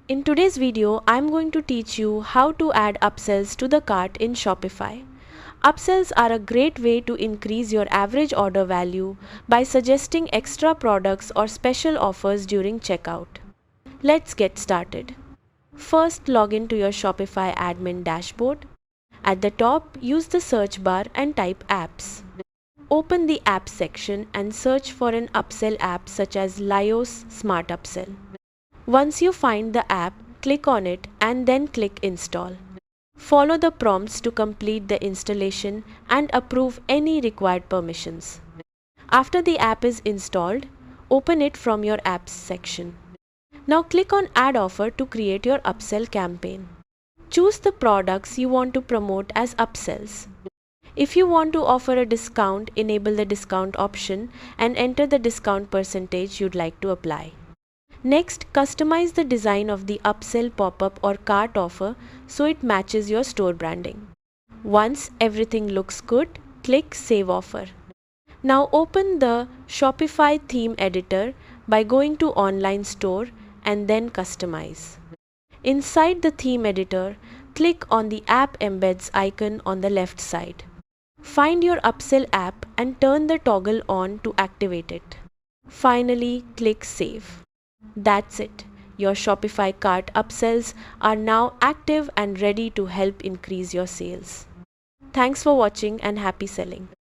In today's video, I'm going to teach you how to add upsells to the cart in Shopify. Upsells are a great way to increase your average order value by suggesting extra products or special offers during checkout. Let's get started. First, log in to your Shopify admin dashboard. At the top, use the search bar and type apps. Open the apps section and search for an upsell app such as Lyos Smart Upsell. Once you find the app, click on it and then click Install. Follow the prompts to complete the installation and approve any required permissions. After the app is installed, open it from your apps section. Now click on Add Offer to create your upsell campaign. Choose the products you want to promote as upsells. If you want to offer a discount, enable the discount option and enter the discount percentage you'd like to apply. Next, customize the design of the upsell pop-up or cart offer so it matches your store branding. Once everything looks good, click Save Offer. Now open the Shopify theme editor by going to Online Store and then Customize. Inside the theme editor, click on the App Embeds icon on the left side. Find your upsell app and turn the toggle on to activate it. Finally, click Save. That's it. Your Shopify cart upsells are now active and ready to help increase your sales. Thanks for watching and happy selling.